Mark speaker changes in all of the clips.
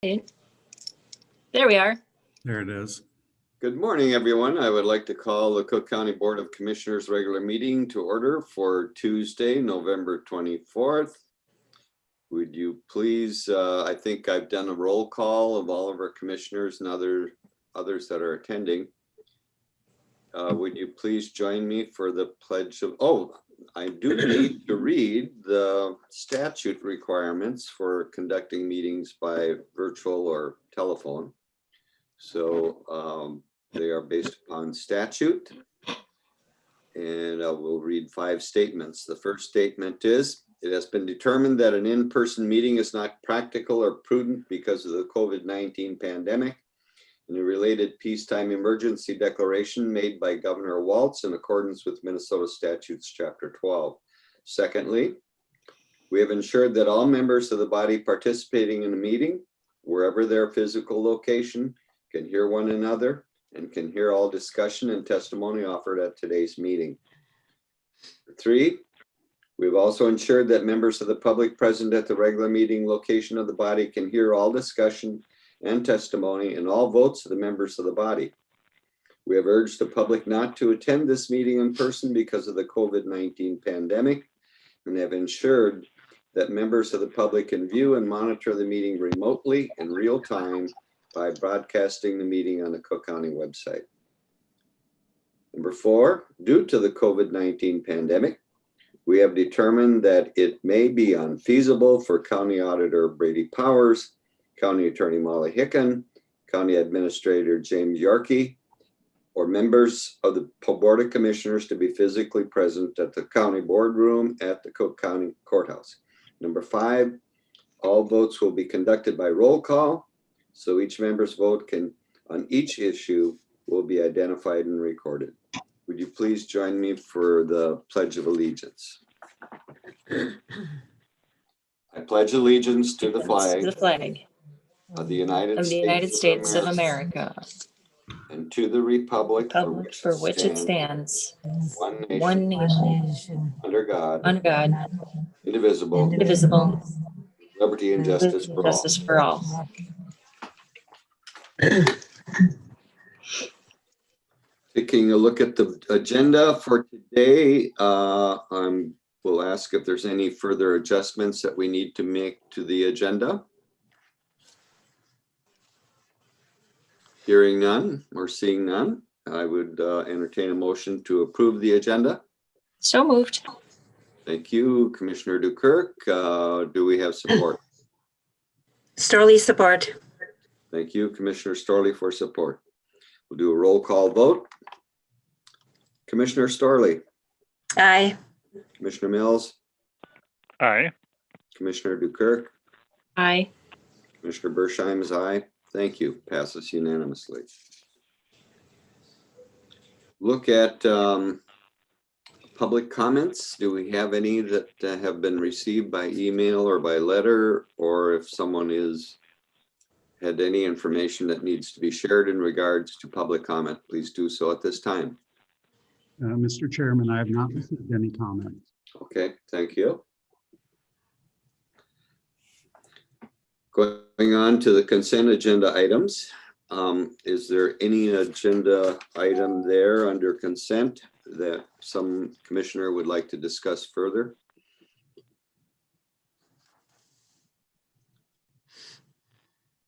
Speaker 1: There we are.
Speaker 2: There it is.
Speaker 3: Good morning, everyone. I would like to call the Cook County Board of Commissioners regular meeting to order for Tuesday, November 24th. Would you please, I think I've done a roll call of all of our commissioners and others that are attending. Would you please join me for the pledge of, I do need to read the statute requirements for conducting meetings by virtual or telephone. So they are based upon statute. And I will read 5 statements. The first statement is, it has been determined that an in-person meeting is not practical or prudent because of the COVID-19 pandemic and the related peacetime emergency declaration made by Governor Walz in accordance with Minnesota Statutes Chapter 12. Secondly, we have ensured that all members of the body participating in a meeting, wherever their physical location, can hear one another and can hear all discussion and testimony offered at today's meeting. 3, we've also ensured that members of the public present at the regular meeting location of the body can hear all discussion and testimony and all votes of the members of the body. We have urged the public not to attend this meeting in person because of the COVID-19 pandemic and have ensured that members of the public can view and monitor the meeting remotely in real time by broadcasting the meeting on the Cook County website. Number 4, due to the COVID-19 pandemic, we have determined that it may be unfeasible for County Auditor Brady Powers, County Attorney Molly Hicken, County Administrator James Yorkey, or members of the Board of Commissioners to be physically present at the county boardroom at the Cook County Courthouse. Number 5, all votes will be conducted by roll call, so each member's vote on each issue will be identified and recorded. Would you please join me for the Pledge of Allegiance? I pledge allegiance to the flag of the United States of America and to the republic
Speaker 1: For which it stands,
Speaker 3: one nation, under God, indivisible, liberty and justice for all. Taking a look at the agenda for today, we'll ask if there's any further adjustments that we need to make to the agenda. Hearing none or seeing none, I would entertain a motion to approve the agenda.
Speaker 1: So moved.
Speaker 3: Thank you, Commissioner Dukirk. Do we have support?
Speaker 4: Storley, support.
Speaker 3: Thank you, Commissioner Storley, for support. We'll do a roll call vote. Commissioner Storley.
Speaker 4: Aye.
Speaker 3: Commissioner Mills.
Speaker 5: Aye.
Speaker 3: Commissioner Dukirk.
Speaker 1: Aye.
Speaker 3: Commissioner Bersheim is aye. Thank you. Passes unanimously. Look at public comments. Do we have any that have been received by email or by letter, or if someone had any information that needs to be shared in regards to public comment, please do so at this time.
Speaker 2: Mr. Chairman, I have not received any comments.
Speaker 3: Okay, thank you. Going on to the consent agenda items. Is there any agenda item there under consent that some commissioner would like to discuss further?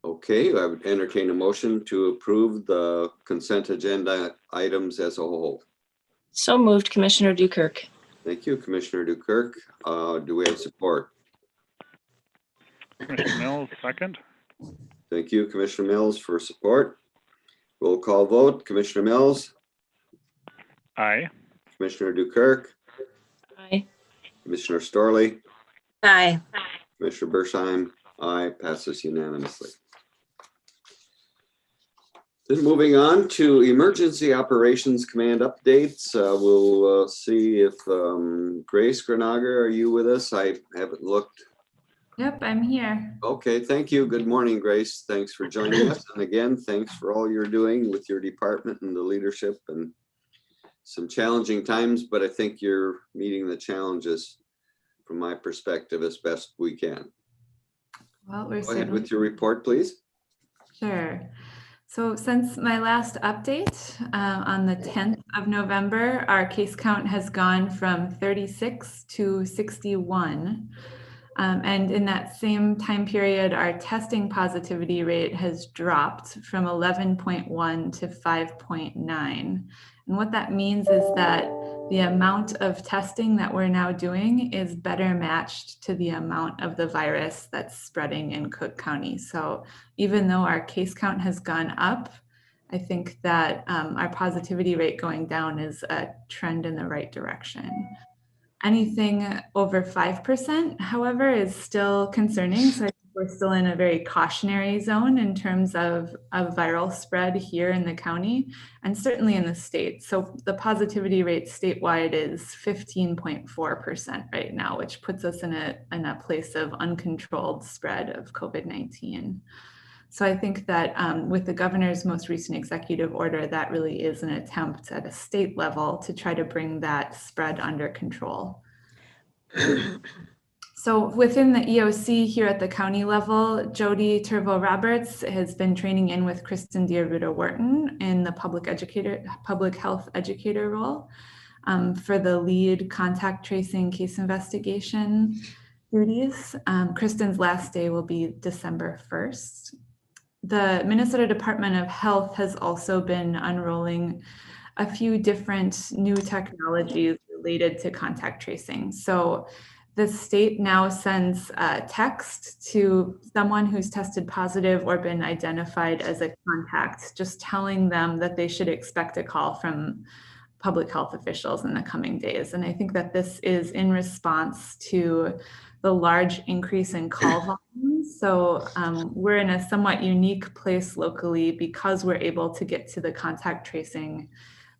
Speaker 3: Okay, I would entertain a motion to approve the consent agenda items as a whole.
Speaker 1: So moved, Commissioner Dukirk.
Speaker 3: Thank you, Commissioner Dukirk. Do we have support?
Speaker 5: Commissioner Mills, second.
Speaker 3: Thank you, Commissioner Mills, for support. Roll call vote. Commissioner Mills.
Speaker 5: Aye.
Speaker 3: Commissioner Dukirk.
Speaker 1: Aye.
Speaker 3: Commissioner Storley.
Speaker 4: Aye.
Speaker 3: Commissioner Bersheim. Aye. Passes unanimously. Then moving on to Emergency Operations Command updates. We'll see if Grace Grenager, are you with us? I haven't looked.
Speaker 6: Yep, I'm here.
Speaker 3: Okay, thank you. Good morning, Grace. Thanks for joining us. And again, thanks for all you're doing with your department and the leadership and some challenging times, but I think you're meeting the challenges from my perspective as best we can.
Speaker 6: Well, we're
Speaker 3: Go ahead
Speaker 6: certainly
Speaker 3: with your report, please.
Speaker 6: sure. So since my last update on the 10th of November, our case count has gone from 36 to 61. And in that same time period, our testing positivity rate has dropped from 11.1 to 5.9. And what that means is that the amount of testing that we're now doing is better matched to the amount of the virus that's spreading in Cook County. So even though our case count has gone up, I think that our positivity rate going down is a trend in the right direction. Anything over 5%, however, is still concerning. So I think we're still in a very cautionary zone in terms of viral spread here in the county and certainly in the state. So the positivity rate statewide is 15.4% right now, which puts us in a place of uncontrolled spread of COVID-19. So I think that with the governor's most recent executive order, that really is an attempt at a state level to try to bring that spread under control. So within the EOC here at the county level, Jody Turvo Roberts has been training in with Kristen Diarbuda Wharton in the public health educator role for the lead contact tracing case investigation duties. Kristen's last day will be December 1st. The Minnesota Department of Health has also been unrolling a few different new technologies related to contact tracing. So the state now sends a text to someone who's tested positive or been identified as a contact, just telling them that they should expect a call from public health officials in the coming days. And I think that this is in response to the large increase in call volumes. So we're in a somewhat unique place locally because we're able to get to the contact tracing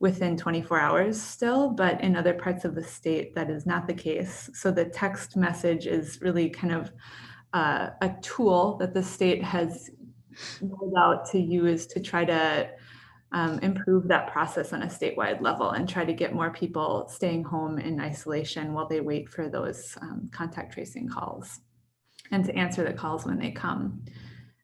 Speaker 6: within 24 hours still, but in other parts of the state, that is not the case. So the text message is really kind of a tool that the state has rolled out to use to try to improve that process on a statewide level and try to get more people staying home in isolation while they wait for those contact tracing calls and to answer the calls when they come.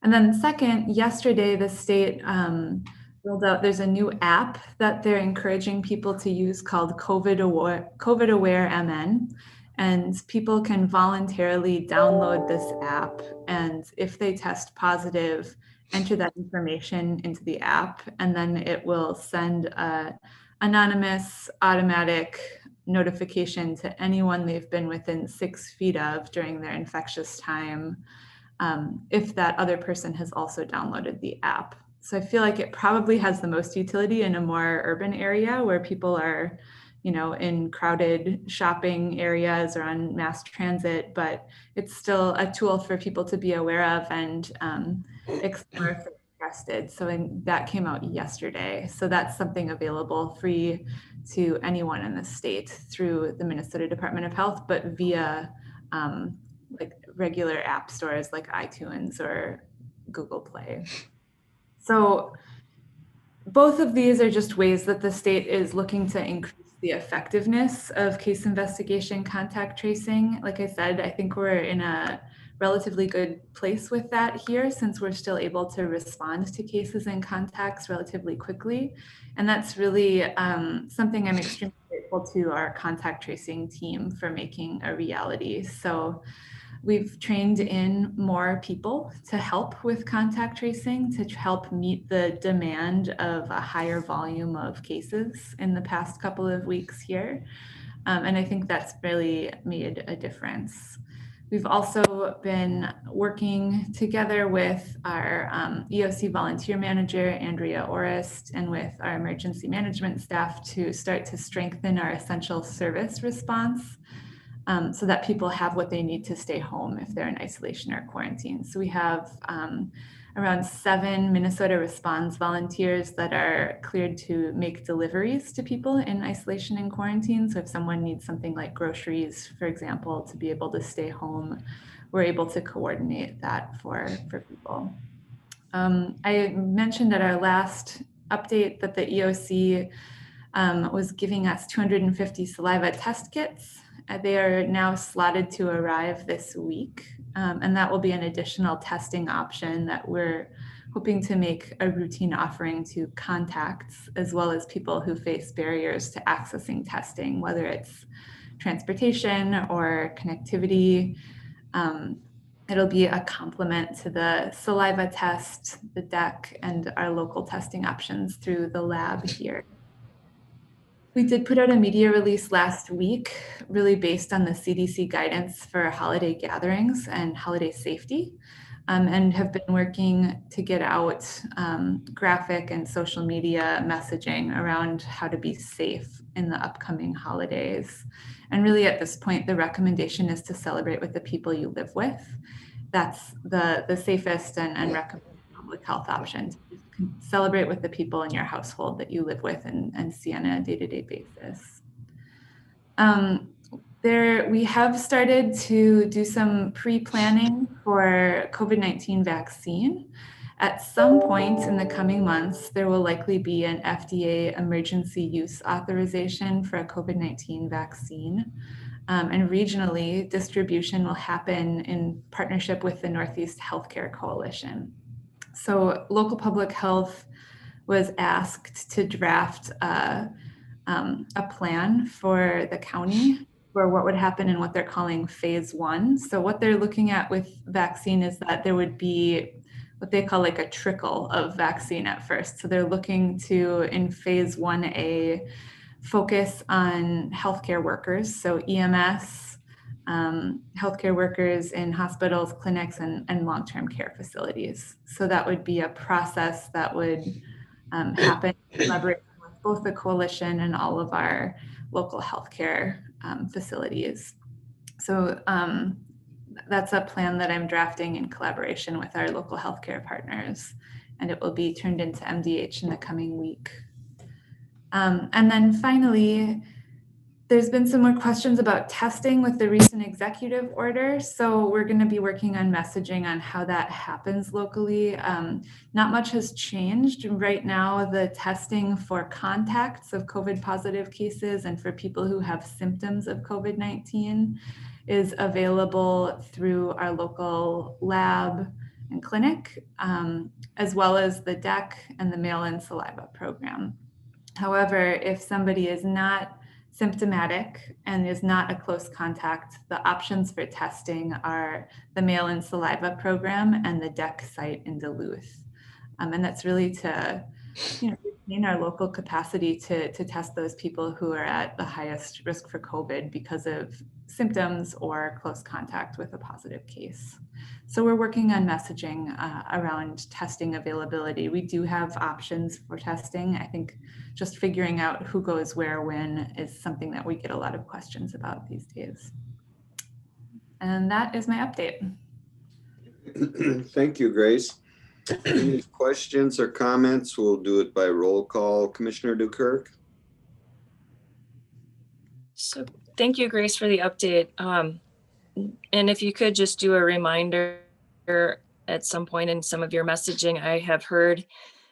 Speaker 6: And then second, yesterday, the state rolled out, there's a new app that they're encouraging people to use called COVID Aware MN. And people can voluntarily download this app. And if they test positive, enter that information into the app, and then it will send an anonymous automatic notification to anyone they've been within 6 feet of during their infectious time if that other person has also downloaded the app. So I feel like it probably has the most utility in a more urban area where people are, you know, in crowded shopping areas or on mass transit, but it's still a tool for people to be aware of and explore if they're interested. So that came out yesterday. So that's something available free to anyone in the state through the Minnesota Department of Health, but via like regular app stores like iTunes or Google Play. So both of these are just ways that the state is looking to increase the effectiveness of case investigation contact tracing. Like I said, I think we're in a relatively good place with that here since we're still able to respond to cases and contacts relatively quickly. And that's really something I'm extremely grateful to our contact tracing team for making a reality. So we've trained in more people to help with contact tracing to help meet the demand of a higher volume of cases in the past couple of weeks here. And I think that's really made a difference. We've also been working together with our EOC volunteer manager, Andrea Orest, and with our emergency management staff to start to strengthen our essential service response so that people have what they need to stay home if they're in isolation or quarantine. So we have around 7 Minnesota Responds volunteers that are cleared to make deliveries to people in isolation and quarantine. So if someone needs something like groceries, for example, to be able to stay home, we're able to coordinate that for people. I mentioned at our last update that the EOC was giving us 250 saliva test kits. They are now slotted to arrive this week. And that will be an additional testing option that we're hoping to make a routine offering to contacts, as well as people who face barriers to accessing testing, whether it's transportation or connectivity. It'll be a complement to the saliva test, the DEC, and our local testing options through the lab here. We did put out a media release last week, really based on the CDC guidance for holiday gatherings and holiday safety, and have been working to get out graphic and social media messaging around how to be safe in the upcoming holidays. And really at this point, the recommendation is to celebrate with the people you live with. That's the safest and recommended public health option. Celebrate with the people in your household that you live with and see on a day-to-day basis. We have started to do some pre-planning for COVID-19 vaccine. At some point in the coming months, there will likely be an FDA emergency use authorization for a COVID-19 vaccine. And regionally, distribution will happen in partnership with the Northeast Healthcare Coalition. So local public health was asked to draft a plan for the county for what would happen in what they're calling phase 1. So what they're looking at with vaccine is that there would be what they call like a trickle of vaccine at first. So they're looking to, in phase 1A, focus on healthcare workers, so EMS, healthcare workers in hospitals, clinics, and long-term care facilities. So that would be a process that would happen in collaboration with both the coalition and all of our local healthcare facilities. So that's a plan that I'm drafting in collaboration with our local healthcare partners, and it will be turned into MDH in the coming week. And then finally, there's been some more questions about testing with the recent executive order. So we're going to be working on messaging on how that happens locally. Not much has changed. Right now, the testing for contacts of COVID positive cases and for people who have symptoms of COVID-19 is available through our local lab and clinic, as well as the DEC and the mail-in saliva program. However, if somebody is not symptomatic and is not a close contact, the options for testing are the mail-in saliva program and the DEC site in Duluth. And that's really to retain our local capacity to test those people who are at the highest risk for COVID because of symptoms or close contact with a positive case. So we're working on messaging around testing availability. We do have options for testing. I think just figuring out who goes where when is something that we get a lot of questions about these days. And that is my update.
Speaker 3: Thank you, Grace. Any questions or comments? We'll do it by roll call. Commissioner Dukirk?
Speaker 1: So thank you, Grace, for the update. And if you could just do a reminder at some point in some of your messaging, I have heard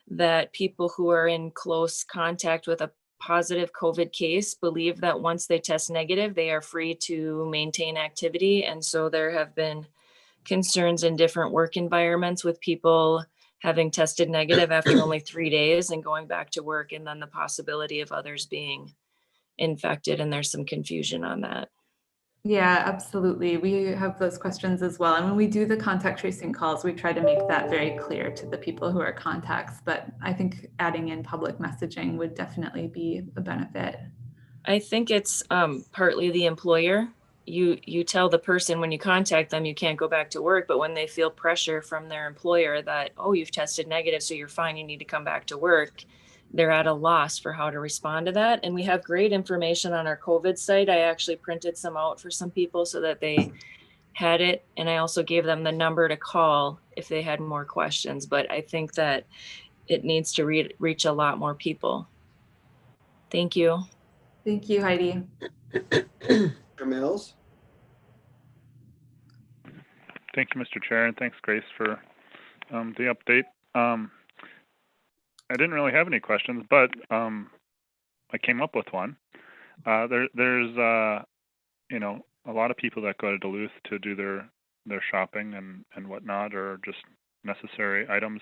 Speaker 1: that people who are in close contact with a positive COVID case believe that once they test negative, they are free to maintain activity. And so there have been concerns in different work environments with people having tested negative after only 3 days and going back to work, and then the possibility of others being infected. And there's some confusion on that.
Speaker 6: Yeah, absolutely. We have those questions as well. And when we do the contact tracing calls, we try to make that very clear to the people who are contacts. But I think adding in public messaging would definitely be a benefit.
Speaker 1: I think it's partly the employer. You tell the person when you contact them you can't go back to work, but when they feel pressure from their employer that, oh, you've tested negative, so you're fine, you need to come back to work, they're at a loss for how to respond to that. And we have great information on our COVID site. I actually printed some out for some people so that they had it. And I also gave them the number to call if they had more questions. But I think that it needs to reach a lot more people. Thank you.
Speaker 6: Thank you, Heidi.
Speaker 3: Mr. Mills?
Speaker 5: Thank you, Mr. Chair, and thanks, Grace, for the update. I didn't really have any questions, but I came up with one. There's a lot of people that go to Duluth to do their their shopping and whatnot, or just necessary items.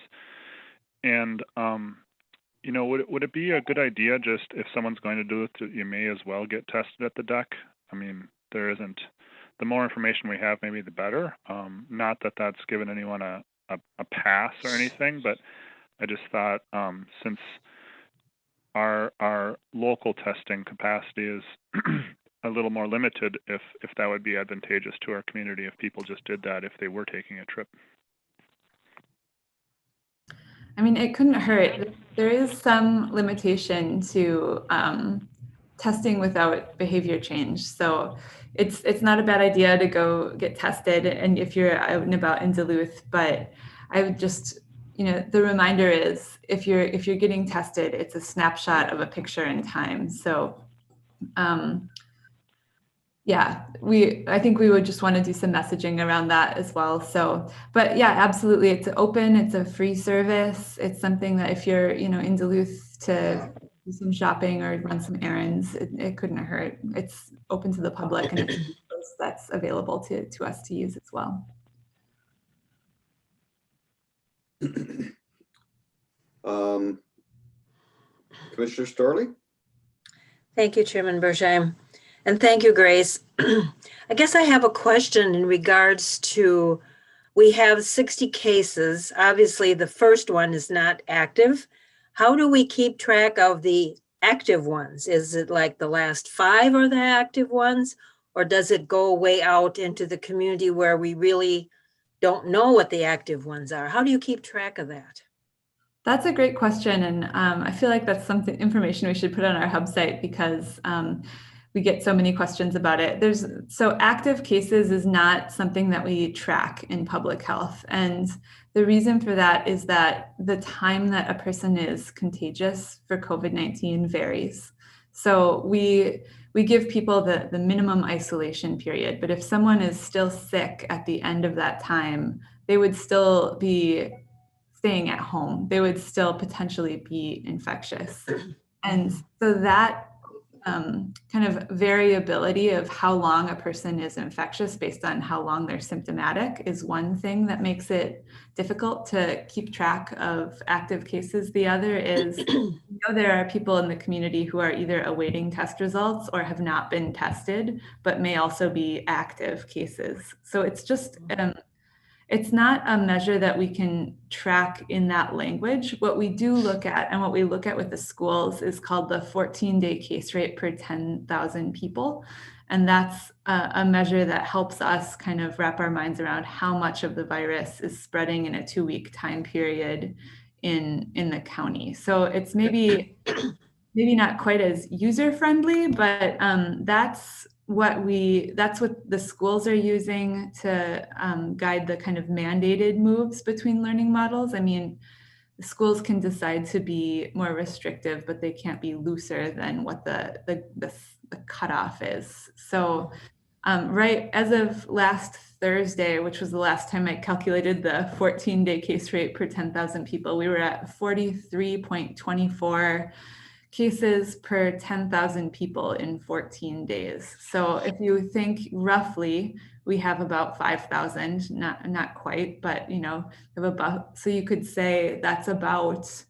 Speaker 5: And would it be a good idea, just if someone's going to do it, that you may as well get tested at the deck? I mean, the more information we have, maybe the better. Not that that's given anyone a pass or anything, but I just thought since our local testing capacity is a little more limited, if that would be advantageous to our community if people just did that if they were taking a trip.
Speaker 6: I mean, it couldn't hurt. There is some limitation to testing without behavior change. So it's not a bad idea to go get tested, and if you're out and about in Duluth, but I would just, the reminder is if you're getting tested, it's a snapshot of a picture in time. So yeah, I think we would just want to do some messaging around that as well. So, but yeah, absolutely. It's open, it's a free service. It's something that if you're, in Duluth to do some shopping or run some errands, it couldn't hurt. It's open to the public, and it's that's available to us to use as well.
Speaker 3: Commissioner Storley?
Speaker 4: Thank you, Chairman Bergheim. And thank you, Grace. I guess I have a question in regards to, we have 60 cases. Obviously, the first one is not active. How do we keep track of the active ones? Is it like the last 5 are the active ones? Or does it go way out into the community where we really don't know what the active ones are? How do you keep track of that?
Speaker 6: That's a great question. And I feel like that's information we should put on our hub site, because we get so many questions about it. So active cases is not something that we track in public health. And the reason for that is that the time that a person is contagious for COVID-19 varies. So we give people the minimum isolation period, but if someone is still sick at the end of that time, they would still be staying at home. They would still potentially be infectious. And so that kind of variability of how long a person is infectious based on how long they're symptomatic is one thing that makes it difficult to keep track of active cases. The other is, there are people in the community who are either awaiting test results or have not been tested, but may also be active cases. So it's just, it's not a measure that we can track in that language. What we do look at, and what we look at with the schools, is called the 14-day case rate per 10,000 people. And that's a measure that helps us kind of wrap our minds around how much of the virus is spreading in a 2-week time period in the county. So it's maybe not quite as user-friendly, but that's what the schools are using to guide the kind of mandated moves between learning models. I mean, the schools can decide to be more restrictive, but they can't be looser than what the cutoff is. So right as of last Thursday, which was the last time I calculated the 14-day case rate per 10,000 people, we were at 43.24 cases per 10,000 people in 14 days. So if you think roughly, we have about 5,000, not quite, but so you could say that's about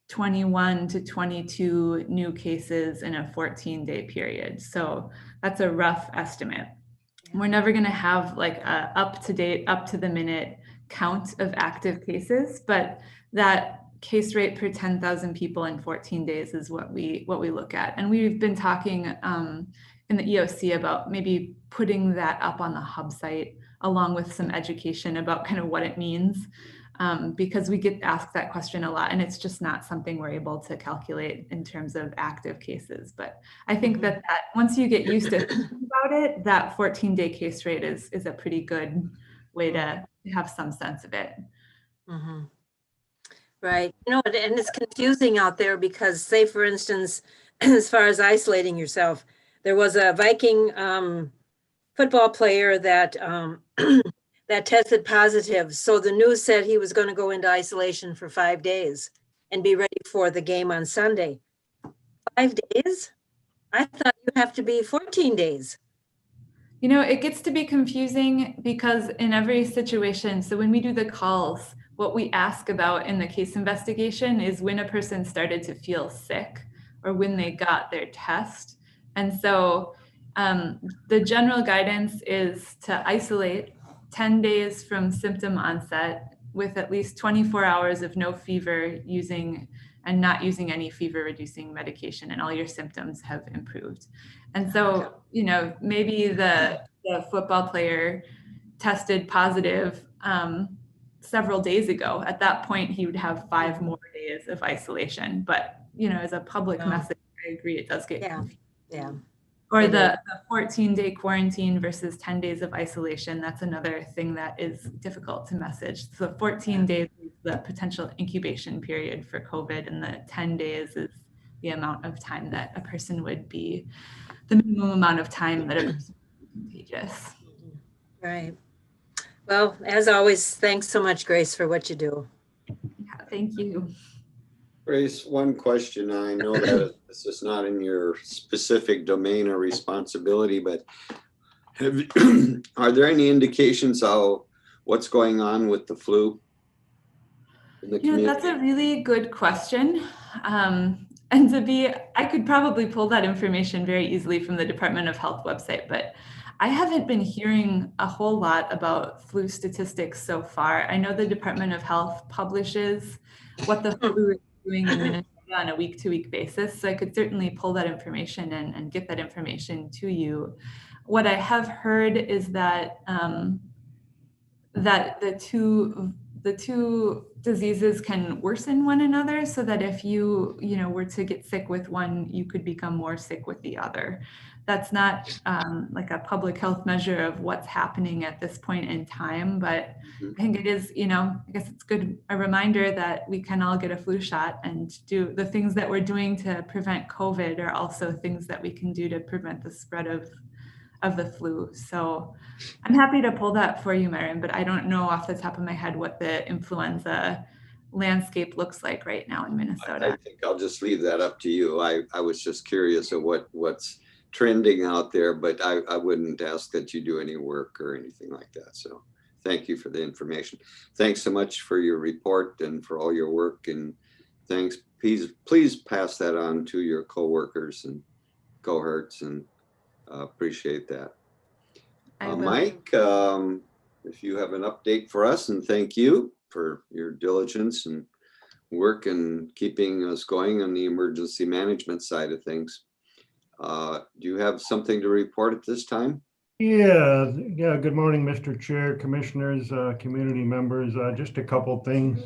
Speaker 6: 21 to 22 new cases in a 14-day period. So that's a rough estimate. We're never going to have like a up-to-date, up-to-the-minute count of active cases, but that case rate per 10,000 people in 14 days is what we look at. And we've been talking in the EOC about maybe putting that up on the hub site along with some education about kind of what it means, because we get asked that question a lot, and it's just not something we're able to calculate in terms of active cases. But I think that once you get used to thinking about it, that 14-day case rate is a pretty good way to have some sense of it.
Speaker 4: Mm-hmm. Right. And it's confusing out there because, say, for instance, as far as isolating yourself, there was a Viking football player that that tested positive. So the news said he was going to go into isolation for 5 days and be ready for the game on Sunday. 5 days? I thought you have to be 14 days.
Speaker 6: You know, it gets to be confusing because in every situation, so when we do the calls, what we ask about in the case investigation is when a person started to feel sick or when they got their test. And so the general guidance is to isolate 10 days from symptom onset with at least 24 hours of no fever and not using any fever reducing medication, and all your symptoms have improved. And so, you know, maybe the football player tested positive several days ago. At that point, he would have 5 more days of isolation. But, you know, as a public
Speaker 4: Yeah.
Speaker 6: message, I agree, it does get
Speaker 4: Yeah.
Speaker 6: confusing.
Speaker 4: Yeah.
Speaker 6: Or
Speaker 4: It
Speaker 6: the 14-day quarantine versus 10 days of isolation. That's another thing that is difficult to message. So 14 days is the potential incubation period for COVID, and the 10 days is the amount of time that a person would be, the minimum amount of time that a person would be contagious.
Speaker 4: Right. Well, as always, thanks so much, Grace, for what you do.
Speaker 6: Yeah, thank you.
Speaker 3: Grace, one question. I know that this is not in your specific domain or responsibility, but are there any indications of what's going on with the flu in the
Speaker 6: You know,
Speaker 3: community?
Speaker 6: that's a really good question. And I could probably pull that information very easily from the Department of Health website, but I haven't been hearing a whole lot about flu statistics so far. I know the Department of Health publishes what the flu is doing in Minnesota on a week-to-week basis. So I could certainly pull that information and get that information to you. What I have heard is that that the two diseases can worsen one another, so that if you were to get sick with one, you could become more sick with the other. That's not like a public health measure of what's happening at this point in time, but I think it is, I guess it's a reminder that we can all get a flu shot, and do the things that we're doing to prevent COVID are also things that we can do to prevent the spread of the flu. So I'm happy to pull that for you, Myron, but I don't know off the top of my head what the influenza landscape looks like right now in Minnesota.
Speaker 3: I think I'll just leave that up to you. I was just curious of what's trending out there, but I wouldn't ask that you do any work or anything like that. So thank you for the information. Thanks so much for your report and for all your work, and thanks. Please pass that on to your coworkers and cohorts, and appreciate that. Mike, if you have an update for us, and thank you for your diligence and work and keeping us going on the emergency management side of things. Do you have something to report at this time?
Speaker 7: Yeah. Good morning, Mr. Chair, commissioners, community members. Just a couple things.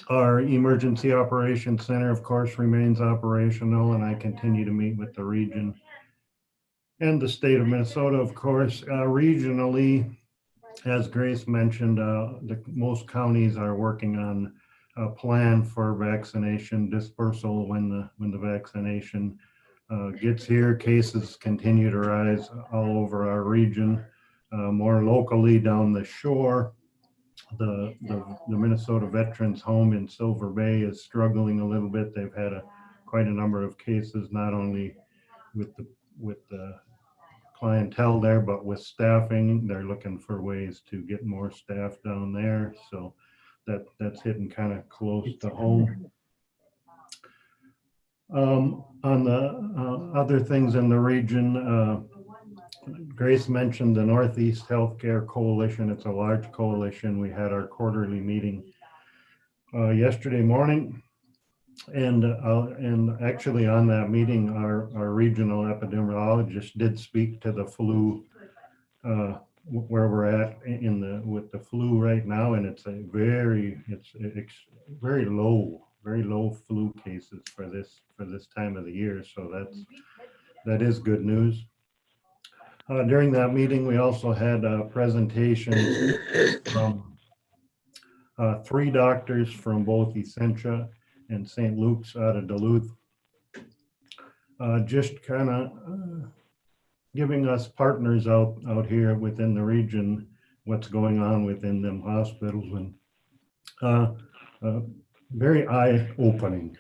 Speaker 7: Our Emergency Operations Center, of course, remains operational, and I continue to meet with the region and the state of Minnesota, of course. Regionally, as Grace mentioned, most counties are working on a plan for vaccination dispersal when the vaccination gets here. Cases continue to rise all over our region. More locally down the shore, the Minnesota Veterans Home in Silver Bay is struggling a little bit. They've had quite a number of cases, not only with the clientele there, but with staffing. They're looking for ways to get more staff down there. So that's hitting kind of close to home. On the other things in the region, Grace mentioned the Northeast Healthcare Coalition. It's a large coalition. We had our quarterly meeting yesterday morning. And actually on that meeting, our regional epidemiologist did speak to the flu, where we're at with the flu right now, and it's very low flu cases for this time of the year. So that is good news. During that meeting, we also had presentations from 3 doctors from both Essentia and St. Luke's out of Duluth, just kind of giving us partners out here within the region what's going on within them hospitals, and very eye-opening.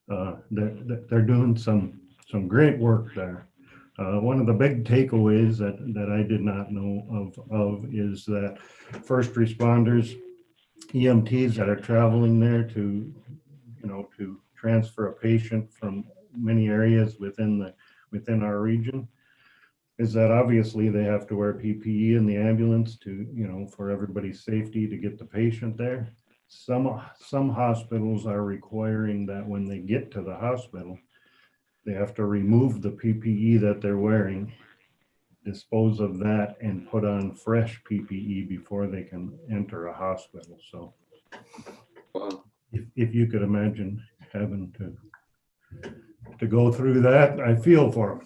Speaker 7: They're doing some great work there. One of the big takeaways that I did not know of is that first responders, EMTs that are traveling there to transfer a patient from many areas within our region, is that obviously they have to wear PPE in the ambulance for everybody's safety to get the patient there. Some hospitals are requiring that when they get to the hospital, they have to remove the PPE that they're wearing, dispose of that, and put on fresh PPE before they can enter a hospital. So
Speaker 3: Wow.
Speaker 7: if you could imagine having to go through that, I feel for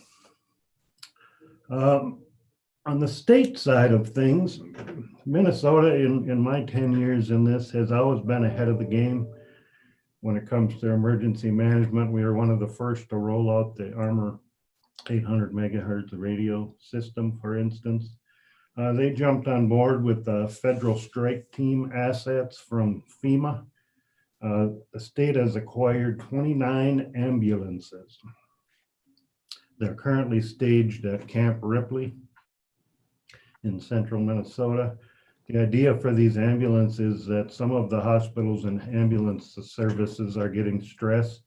Speaker 7: them. On the state side of things, Minnesota, in my 10 years in this, has always been ahead of the game when it comes to emergency management. We were one of the first to roll out the Armor 800 megahertz radio system, for instance. They jumped on board with the federal strike team assets from FEMA. The state has acquired 29 ambulances. They're currently staged at Camp Ripley in central Minnesota. The idea for these ambulances is that some of the hospitals and ambulance services are getting stressed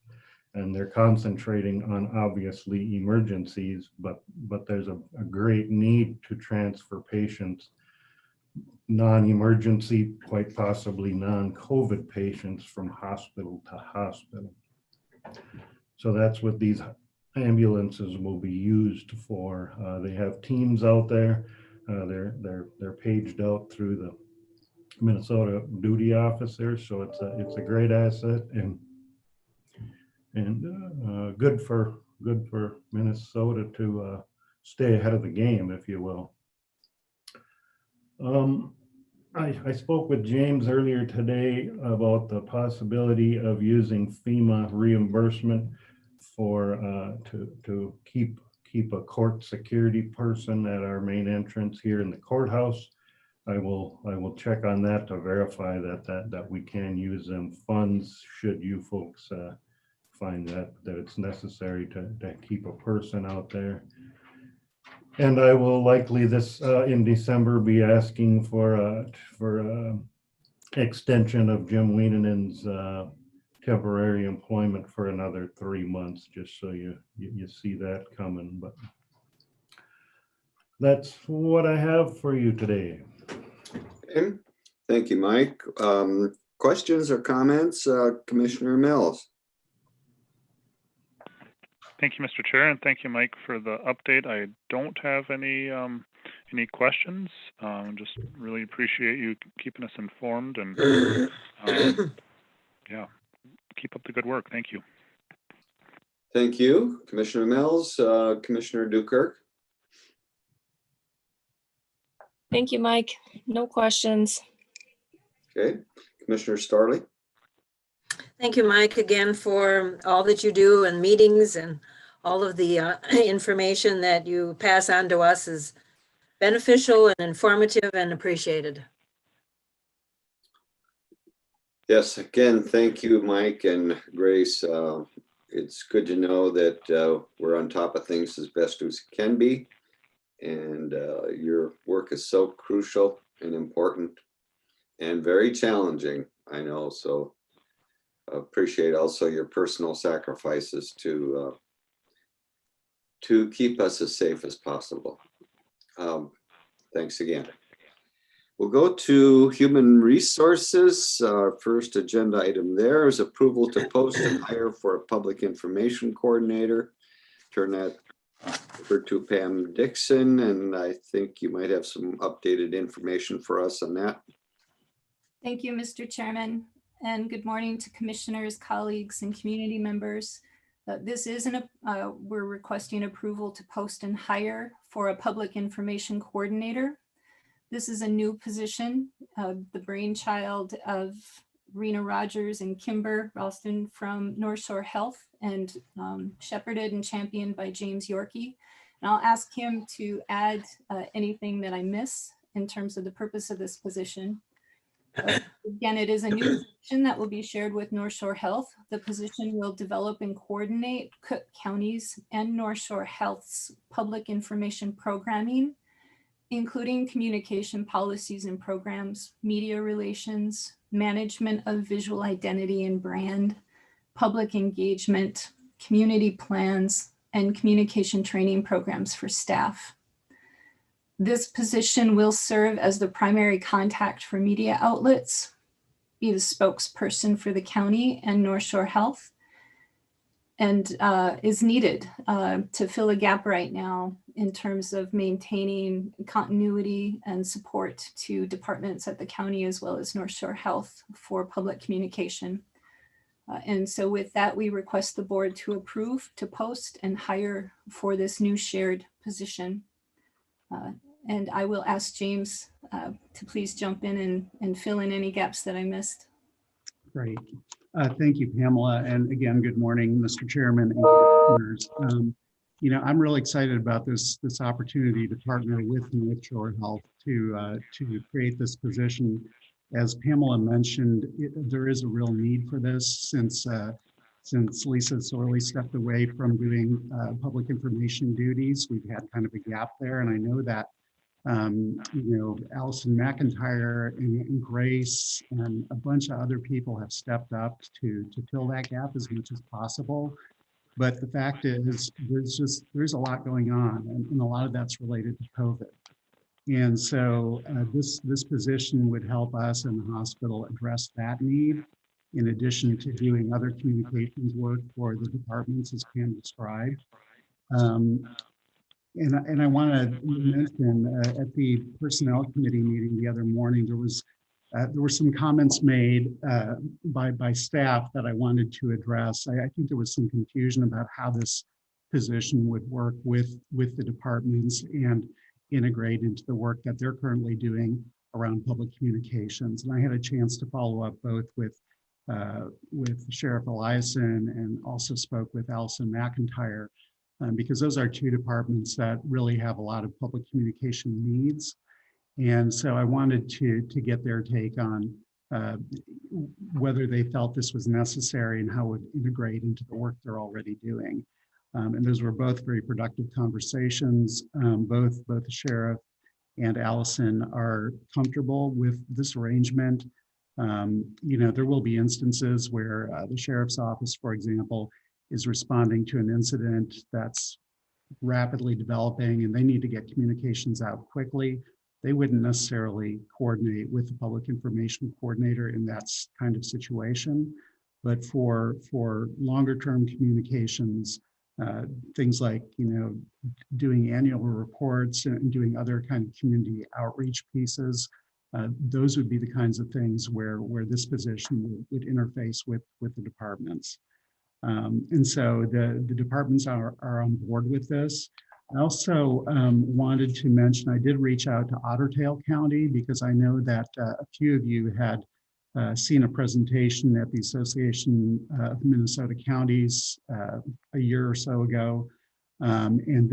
Speaker 7: and they're concentrating on obviously emergencies, but there's a great need to transfer patients, non-emergency, quite possibly non-COVID patients, from hospital to hospital. So that's what these ambulances will be used for. They have teams out there. They're paged out through the Minnesota duty officers, so it's a great asset and good for Minnesota to stay ahead of the game, if you will. I spoke with James earlier today about the possibility of using FEMA reimbursement for to keep a court security person at our main entrance here in the courthouse. I will check on that to verify that we can use them funds should you folks find that it's necessary to keep a person out there. And I will likely in December be asking for extension of Jim Wienenen's temporary employment for another 3 months, just so you see that coming. But that's what I have for you today.
Speaker 3: Okay. Thank you, Mike. Questions or comments, Commissioner Mills?
Speaker 5: Thank you, Mr. Chair, and thank you, Mike, for the update. I don't have any questions. Just really appreciate you keeping us informed, and yeah, keep up the good work. Thank you.
Speaker 3: Thank you, Commissioner Mills. Commissioner Dukirk?
Speaker 1: Thank you, Mike. No questions.
Speaker 3: Okay. Commissioner Starley?
Speaker 4: Thank you, Mike, again for all that you do and meetings and all of the information that you pass on to us is beneficial and informative and appreciated.
Speaker 3: Yes, again, thank you, Mike and Grace. It's good to know that we're on top of things as best as can be. And your work is so crucial and important and very challenging, I know. So appreciate also your personal sacrifices to keep us as safe as possible. Thanks again. We'll go to Human Resources. Our first agenda item there is approval to post and hire for a public information coordinator. Turn that over to Pam Dixon, and I think you might have some updated information for us on that.
Speaker 8: Thank you, Mr. Chairman, and good morning to commissioners, colleagues, and community members. We're requesting approval to post and hire for a public information coordinator. This is a new position, the brainchild of Rena Rogers and Kimber Ralston from North Shore Health, and shepherded and championed by James Yorkie. And I'll ask him to add anything that I miss in terms of the purpose of this position. Again, it is a new position that will be shared with North Shore Health. The position will develop and coordinate Cook County's and North Shore Health's public information programming, including communication policies and programs, media relations, management of visual identity and brand, public engagement, community plans, and communication training programs for staff. This position will serve as the primary contact for media outlets, be the spokesperson for the county and North Shore Health, and is needed to fill a gap right now in terms of maintaining continuity and support to departments at the county as well as North Shore Health for public communication. And so with that, we request the board to approve to post and hire for this new shared position. And I will ask James to please jump in and fill in any gaps that I missed.
Speaker 2: Great. Thank you, Pamela. And again, good morning, Mr. Chairman and commissioners. You know, I'm really excited about this opportunity to partner with North Shore Health to create this position. As Pamela mentioned, there is a real need for this since Lisa Sorley stepped away from doing public information duties. We've had kind of a gap there, and I know that you know, Allison McIntyre and Grace and a bunch of other people have stepped up to fill that gap as much as possible. But the fact is, there's a lot going on, and a lot of that's related to COVID. And so this position would help us in the hospital address that need, in addition to doing other communications work for the departments, as Pam described. And I want to mention at the Personnel Committee meeting the other morning, there were some comments made by staff that I wanted to address. I think there was some confusion about how this position would work with the departments and integrate into the work that they're currently doing around public communications. And I had a chance to follow up both with Sheriff Eliason and also spoke with Allison McIntyre. Because those are two departments that really have a lot of public communication needs. And so I wanted to get their take on whether they felt this was necessary and how it would integrate into the work they're already doing. And those were both very productive conversations. Both the sheriff and Allison are comfortable with this arrangement. You know, there will be instances where the sheriff's office, for example, is responding to an incident that's rapidly developing and they need to get communications out quickly. They wouldn't necessarily coordinate with the public information coordinator in that kind of situation. But for longer term communications, things like, you know, doing annual reports and doing other kind of community outreach pieces, those would be the kinds of things where this position would interface with the departments. And so the departments are on board with this. I also wanted to mention, I did reach out to Otter Tail County because I know that a few of you had seen a presentation at the Association of Minnesota Counties a year or so ago. And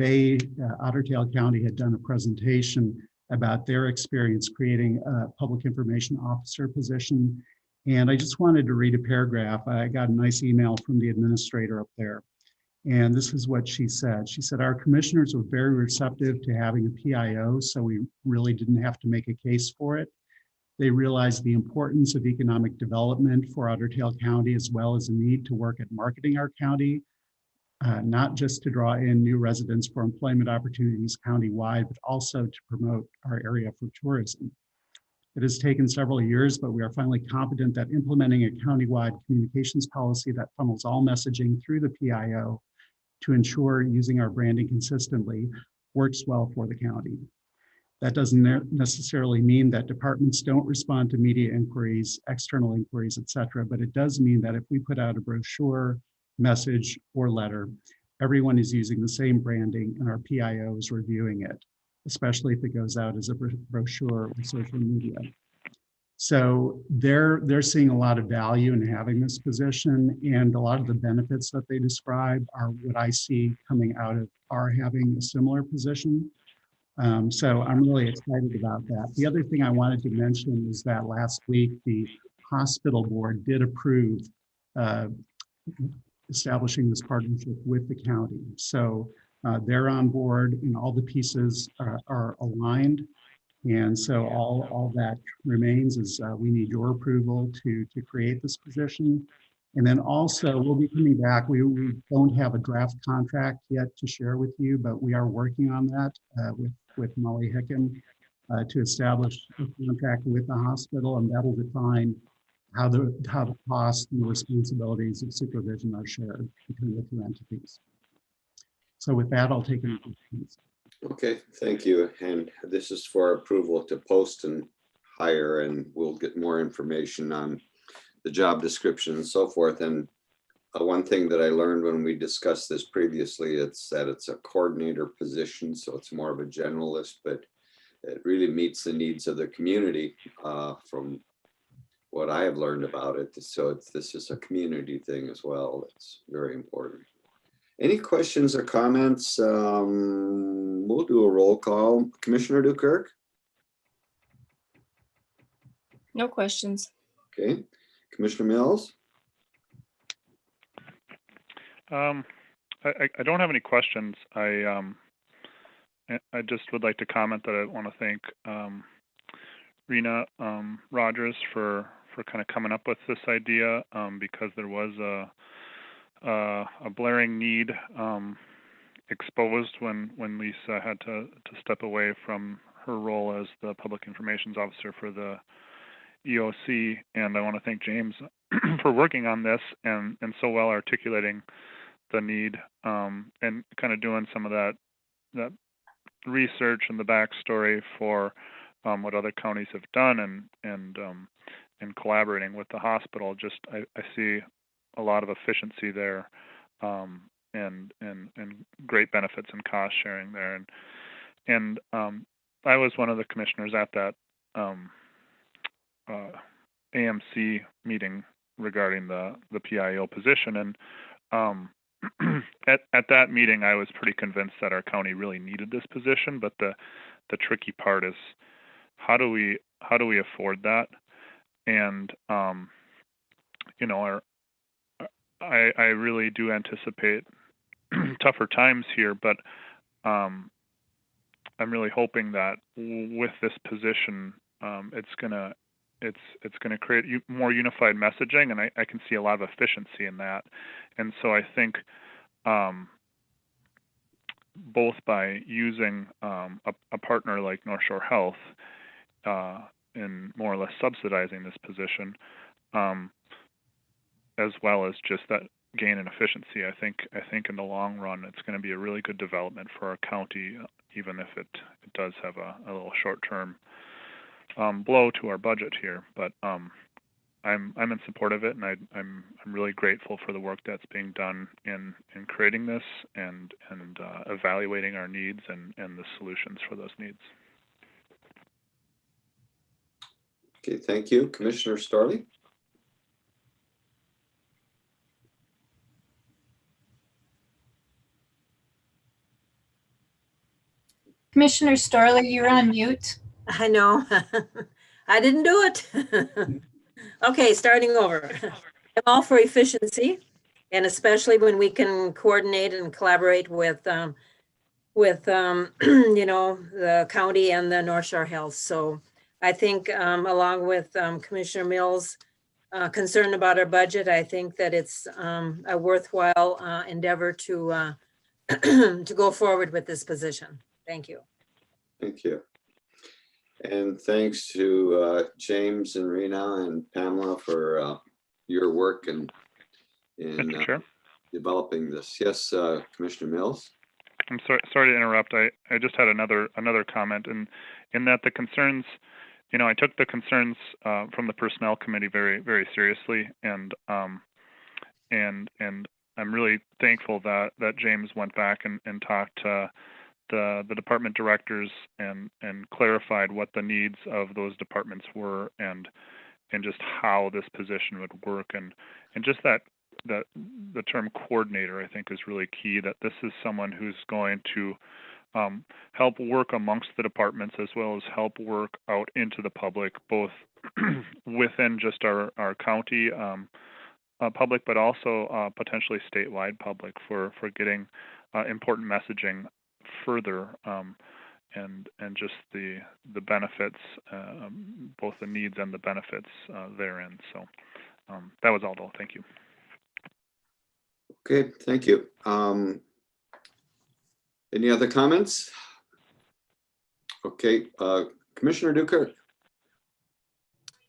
Speaker 2: Otter Tail County had done a presentation about their experience creating a public information officer position. And I just wanted to read a paragraph. I got a nice email from the administrator up there. And this is what she said. She said, our commissioners were very receptive to having a PIO, so we really didn't have to make a case for it. They realized the importance of economic development for Otter Tail County, as well as the need to work at marketing our county, not just to draw in new residents for employment opportunities countywide, but also to promote our area for tourism. It has taken several years, but we are finally confident that implementing a countywide communications policy that funnels all messaging through the PIO to ensure using our branding consistently works well for the county. That doesn't necessarily mean that departments don't respond to media inquiries, external inquiries, et cetera, but it does mean that if we put out a brochure, message, or letter, everyone is using the same branding and our PIO is reviewing it, especially if it goes out as a brochure or social media. So they're seeing a lot of value in having this position, and a lot of the benefits that they describe are what I see coming out of our having a similar position. So I'm really excited about that. The other thing I wanted to mention is that last week, the hospital board did approve uh, establishing this partnership with the county. So they're on board and all the pieces are aligned. And so all that remains is we need your approval to create this position. And then also we'll be coming back. We don't have a draft contract yet to share with you, but we are working on that with Molly Hicken to establish a contract with the hospital, and that'll define how the costs and the responsibilities of supervision are shared between the two entities. So with that, I'll take any questions.
Speaker 3: Okay, thank you. And this is for approval to post and hire, and we'll get more information on the job description and so forth. And one thing that I learned when we discussed this previously, it's that it's a coordinator position, so it's more of a generalist, but it really meets the needs of the community from what I have learned about it. So this is a community thing as well. It's very important. Any questions or comments? We'll do a roll call. Commissioner Dukirk?
Speaker 1: No questions.
Speaker 3: Okay. Commissioner Mills?
Speaker 5: I don't have any questions. I just would like to comment that I want to thank Rena Rogers for kind of coming up with this idea because there was a blaring need exposed when Lisa had to step away from her role as the public information officer for the EOC. And I want to thank James for working on this and so well articulating the need and kind of doing some of that research and the backstory for what other counties have done and collaborating with the hospital. Just I see a lot of efficiency there and great benefits and cost sharing there. And I was one of the commissioners at that AMC meeting regarding the PIO position. And at that meeting, I was pretty convinced that our county really needed this position. But the tricky part is how do we afford that? And you know, I really do anticipate tougher times here, but I'm really hoping that with this position, it's gonna create more unified messaging, and I can see a lot of efficiency in that. And so I think both by using a partner like North Shore Health in more or less subsidizing this position, as well as just that gain in efficiency, I think in the long run it's going to be a really good development for our county, even if it does have a little short-term blow to our budget here. But I'm in support of it, and I'm really grateful for the work that's being done in creating this and evaluating our needs and the solutions for those needs.
Speaker 3: Okay, thank you. Commissioner Starley?
Speaker 8: Commissioner Starley, you're on mute.
Speaker 4: I know. I didn't do it. Okay, starting over. I'm all for efficiency, and especially when we can coordinate and collaborate with you know, the county and the North Shore Health. So I think along with Commissioner Mills' concern about our budget, I think that it's a worthwhile endeavor to to go forward with this position. Thank you.
Speaker 3: Thank you. And thanks to James and Rena and Pamela for your work in developing this. Yes, Commissioner Mills.
Speaker 5: I'm sorry to interrupt. I just had another comment, and in that the concerns, you know, I took the concerns from the personnel committee very, very seriously, and I'm really thankful that James went back and talked to the department directors and clarified what the needs of those departments were and just how this position would work, and just that the term coordinator, I think, is really key, that this is someone who's going to help work amongst the departments as well as help work out into the public, both within just our county public, but also potentially statewide public for getting important messaging further, and just the benefits, both the needs and the benefits therein. So that was all, though. Thank you.
Speaker 3: Okay, thank you. Any other comments? Okay, Commissioner Dukert.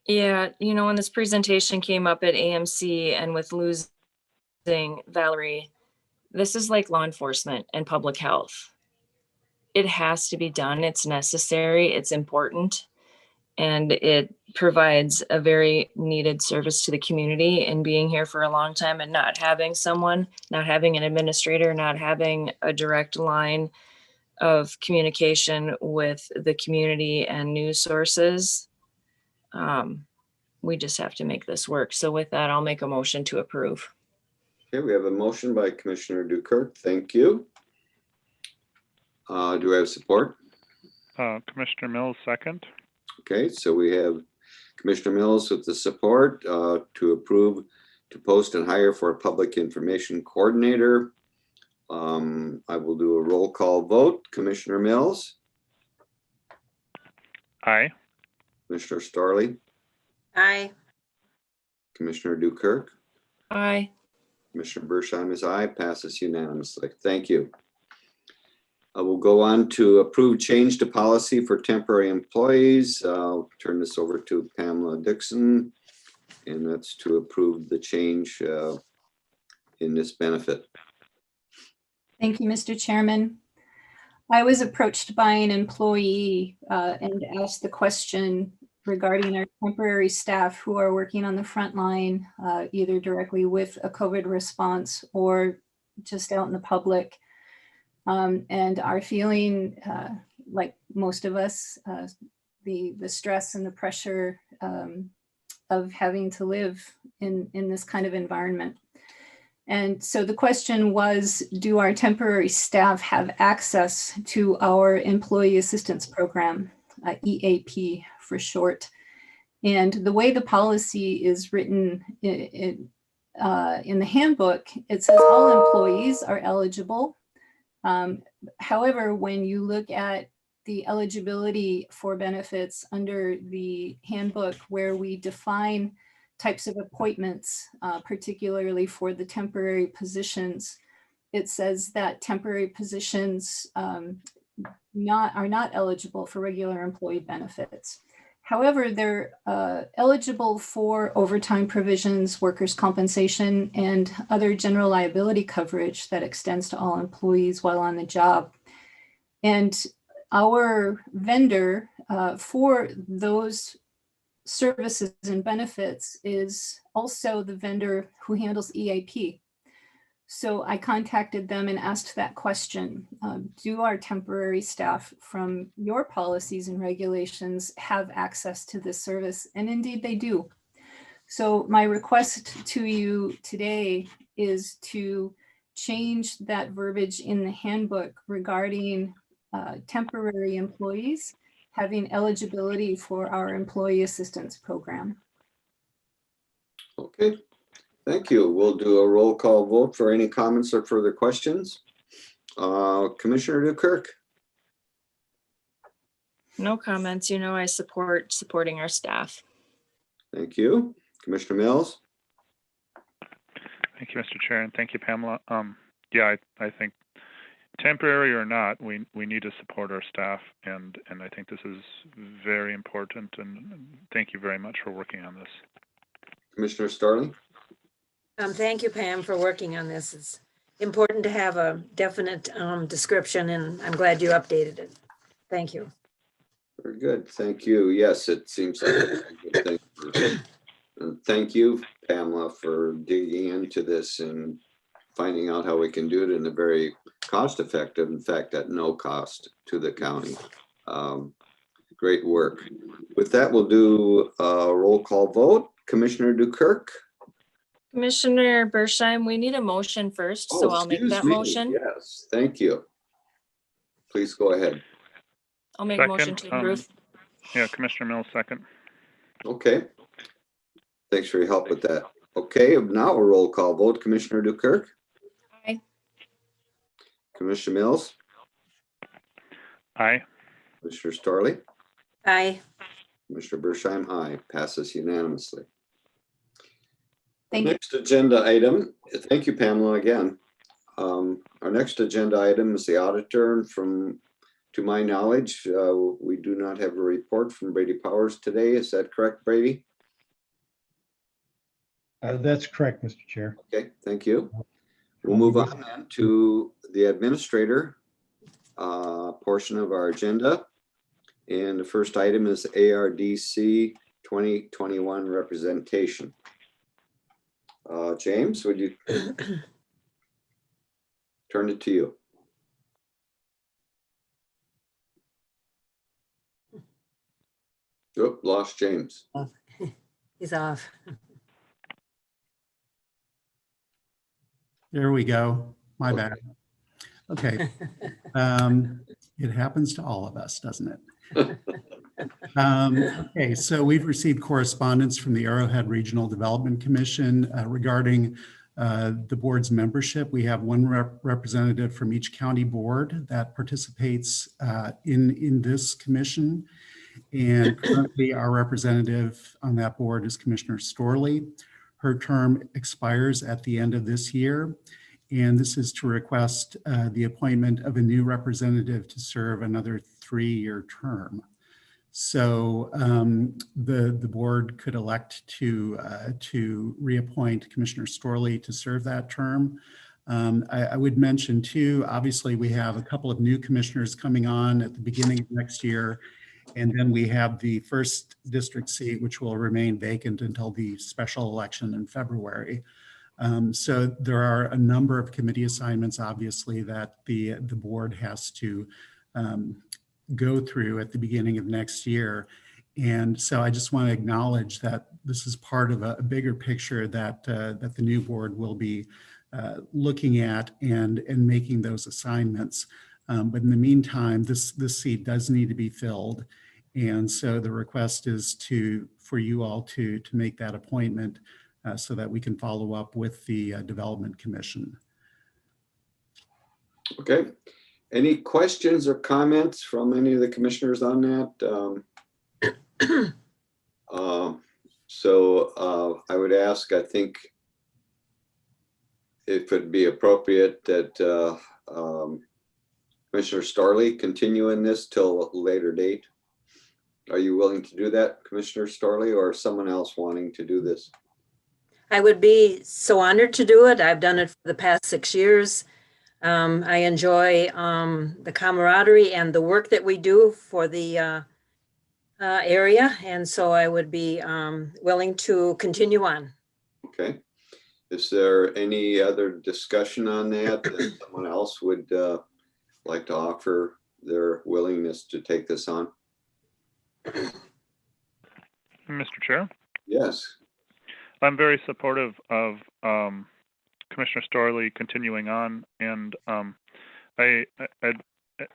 Speaker 1: Yeah, you know, when this presentation came up at AMC and with losing Valerie, this is like law enforcement and public health. It has to be done. It's necessary. It's important. And it provides a very needed service to the community. And being here for a long time and not having someone, not having an administrator, not having a direct line of communication with the community and news sources, we just have to make this work. So with that, I'll make a motion to approve.
Speaker 3: Okay, we have a motion by Commissioner Dukert. Thank you. Do I have support?
Speaker 5: Commissioner Mills, second.
Speaker 3: Okay, so we have Commissioner Mills with the support to approve to post and hire for a public information coordinator. I will do a roll call vote. Commissioner Mills,
Speaker 5: Aye.
Speaker 3: Commissioner Starley,
Speaker 4: Aye.
Speaker 3: Commissioner Dukert,
Speaker 1: Aye.
Speaker 3: Commissioner Bersheim is aye, passes unanimously. Thank you. I will go on to approve change to policy for temporary employees. I'll turn this over to Pamela Dixon, and that's to approve the change in this benefit.
Speaker 8: Thank you, Mr. Chairman. I was approached by an employee and asked the question regarding our temporary staff who are working on the front line, either directly with a COVID response or just out in the public, and are feeling, like most of us, the stress and the pressure of having to live in this kind of environment. And so the question was, do our temporary staff have access to our Employee Assistance Program, EAP for short? And the way the policy is written in the handbook, it says all employees are eligible. However, when you look at the eligibility for benefits under the handbook, where we define types of appointments, particularly for the temporary positions, it says that temporary positions are not eligible for regular employee benefits. However, they're eligible for overtime provisions, workers' compensation, and other general liability coverage that extends to all employees while on the job. And our vendor for those services and benefits is also the vendor who handles EAP. So I contacted them and asked that question. Do our temporary staff from your policies and regulations have access to this service? And indeed they do. So my request to you today is to change that verbiage in the handbook regarding temporary employees having eligibility for our Employee Assistance Program.
Speaker 3: Okay, thank you. We'll do a roll call vote for any comments or further questions. Commissioner Dukert.
Speaker 1: No comments. You know, I support supporting our staff.
Speaker 3: Thank you. Commissioner Mills.
Speaker 5: Thank you, Mr. Chair, and thank you, Pamela. Yeah, I think temporary or not, we need to support our staff, and I think this is very important, and thank you very much for working on this.
Speaker 3: Commissioner Starling.
Speaker 4: Thank you, Pam, for working on this. It's important to have a definite description, and I'm glad you updated it. Thank you.
Speaker 3: Very good. Thank you. Yes, it seems like a good thing. And thank you, Pamela, for digging into this and finding out how we can do it in a very cost-effective, in fact, at no cost to the county. Great work. With that, we'll do a roll call vote. Commissioner Dukert.
Speaker 1: Commissioner Bersheim, we need a motion first, so I'll make
Speaker 3: Excuse
Speaker 1: that
Speaker 3: me.
Speaker 1: motion.
Speaker 3: Yes, thank you. please go ahead.
Speaker 1: I'll make a motion to
Speaker 5: Second,
Speaker 1: approve.
Speaker 5: Yeah, Commissioner Mills, second.
Speaker 3: Okay. Thanks for your help with that. Okay, now a roll call vote. Commissioner Dukirk,
Speaker 1: Aye.
Speaker 3: Commissioner Mills,
Speaker 5: Aye.
Speaker 3: Commissioner Starley,
Speaker 4: Aye.
Speaker 3: Commissioner Bersheim, aye. Passes unanimously.
Speaker 8: Thank you.
Speaker 3: Next agenda item, thank you, Pamela, again. Our next agenda item is the auditor, and to my knowledge, we do not have a report from Brady Powers today. Is that correct, Brady?
Speaker 9: That's correct, Mr. Chair.
Speaker 3: Okay, thank you. We'll move on then to the administrator portion of our agenda. And the first item is ARDC 2021 representation. James, would you turn it to you? Oh, lost James.
Speaker 4: He's off.
Speaker 2: There we go. My bad. Okay. It happens to all of us, doesn't it? Okay, so we've received correspondence from the Arrowhead Regional Development Commission regarding the board's membership. We have one representative from each county board that participates in this commission. And currently our representative on that board is Commissioner Storley. Her term expires at the end of this year. And this is to request the appointment of a new representative to serve another 3-year term. So the board could elect to reappoint Commissioner Storley to serve that term. I would mention too, obviously we have a couple of new commissioners coming on at the beginning of next year. And then we have the first district seat, which will remain vacant until the special election in February. So there are a number of committee assignments, obviously, that the board has to go through at the beginning of next year. And so I just want to acknowledge that this is part of a bigger picture that the new board will be looking at and making those assignments. But in the meantime, this seat does need to be filled. And so the request is for you all to make that appointment so that we can follow up with the Development Commission.
Speaker 3: Okay. Any questions or comments from any of the commissioners on that? So I would ask, I think it would be appropriate that Commissioner Starley continue in this till a later date. Are you willing to do that, Commissioner Starley, or someone else wanting to do this?
Speaker 4: I would be so honored to do it. I've done it for the past 6 years. I enjoy the camaraderie and the work that we do for the area. And so I would be willing to continue on.
Speaker 3: Okay. Is there any other discussion on that that someone else would like to offer their willingness to take this on?
Speaker 5: Mr. Chair,
Speaker 3: Yes.
Speaker 5: I'm very supportive of Commissioner Storley continuing on, and I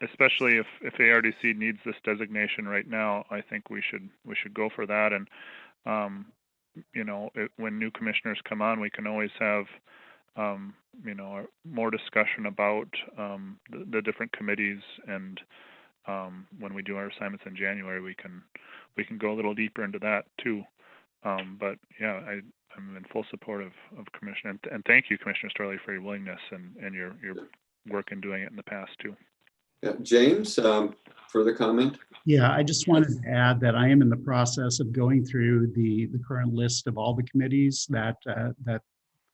Speaker 5: especially if ARDC needs this designation right now, I think we should go for that. And you know, when new commissioners come on, we can always have you know, more discussion about the different committees, and when we do our assignments in January, we can go a little deeper into that too. But yeah, I'm in full support of Commissioner, and thank you, Commissioner Storley, for your willingness and your work in doing it in the past too.
Speaker 3: Yeah. James, further comment?
Speaker 2: Yeah, I just wanted to add that I am in the process of going through the current list of all the committees that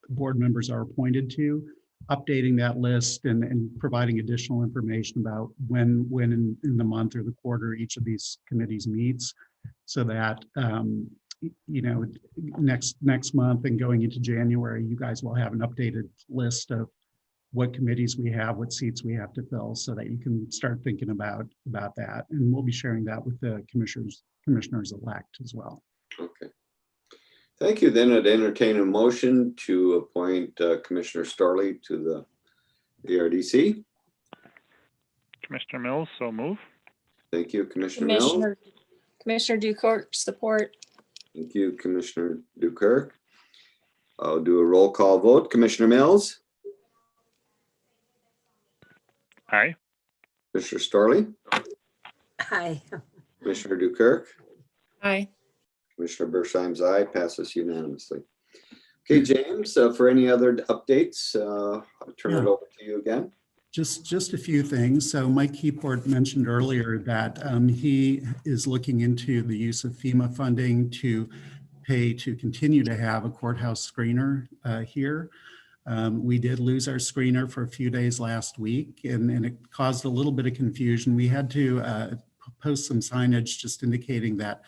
Speaker 2: board members are appointed to, updating that list and providing additional information about when in the month or the quarter each of these committees meets, so that you know, next month and going into January, you guys will have an updated list of what committees we have, what seats we have to fill, so that you can start thinking about that. And we'll be sharing that with the commissioners-elect as well.
Speaker 3: Okay. Thank you. Then I'd entertain a motion to appoint Commissioner Starley to the ARDC.
Speaker 5: Commissioner Mills, so move.
Speaker 3: Thank you, Commissioner Mills.
Speaker 1: Commissioner Dukert, support.
Speaker 3: Thank you, Commissioner Dukert. I'll do a roll call vote. Commissioner Mills,
Speaker 5: Aye.
Speaker 3: Commissioner Starley,
Speaker 4: Hi.
Speaker 3: Commissioner Dukert,
Speaker 1: Aye.
Speaker 3: Commissioner Bersheim's aye, passes unanimously. Okay, James, for any other updates, I'll turn it
Speaker 2: Yeah.
Speaker 3: over to you again.
Speaker 2: Just a few things. So Mike Keyport mentioned earlier that he is looking into the use of FEMA funding to pay to continue to have a courthouse screener here. We did lose our screener for a few days last week, and it caused a little bit of confusion. We had to post some signage just indicating that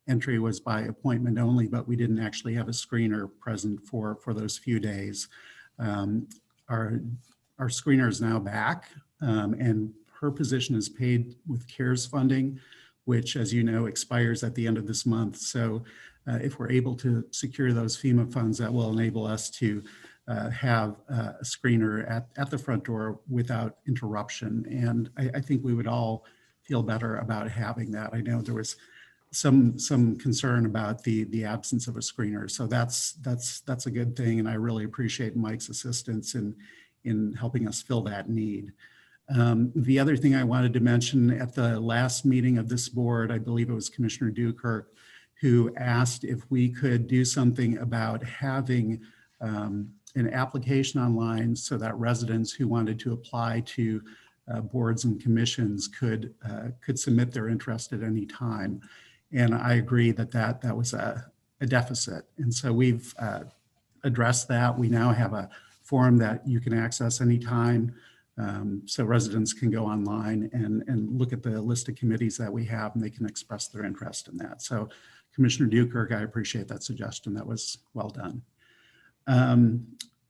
Speaker 2: entry was by appointment only, but we didn't actually have a screener present for those few days. Our screener is now back, and her position is paid with CARES funding, which, as you know, expires at the end of this month. So if we're able to secure those FEMA funds, that will enable us to have a screener at the front door without interruption. And I think we would all feel better about having that. I know there was some concern about the absence of a screener. So that's a good thing. And I really appreciate Mike's assistance in helping us fill that need. The other thing I wanted to mention, at the last meeting of this board, I believe it was Commissioner Dukert, who asked if we could do something about having an application online so that residents who wanted to apply to boards and commissions could submit their interest at any time. And I agree that was a deficit. And so we've addressed that. We now have a form that you can access anytime, so residents can go online and look at the list of committees that we have, and they can express their interest in that. So Commissioner Dukert, I appreciate that suggestion. That was well done.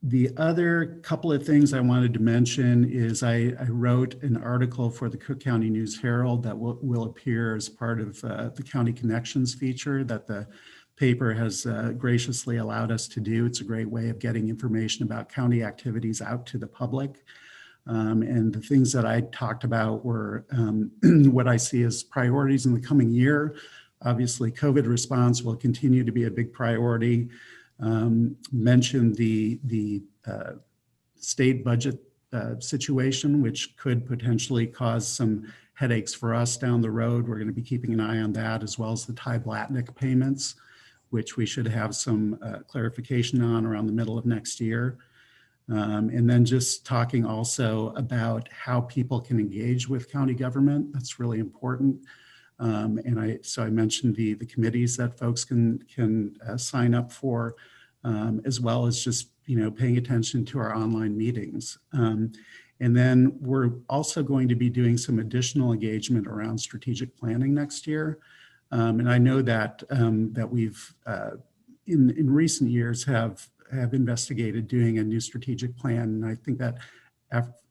Speaker 2: The other couple of things I wanted to mention is I wrote an article for the Cook County News Herald that will appear as part of the County Connections feature that the paper has graciously allowed us to do. It's a great way of getting information about county activities out to the public. And the things that I talked about were what I see as priorities in the coming year. Obviously, COVID response will continue to be a big priority. Mentioned the state budget situation, which could potentially cause some headaches for us down the road. We're going to be keeping an eye on that, as well as the Ty Blatnick payments, which we should have some clarification on around the middle of next year. And then just talking also about how people can engage with county government. That's really important. And so I mentioned the committees that folks can sign up for, as well as just paying attention to our online meetings. And then we're also going to be doing some additional engagement around strategic planning next year. And I know that we've in recent years have investigated doing a new strategic plan, and I think that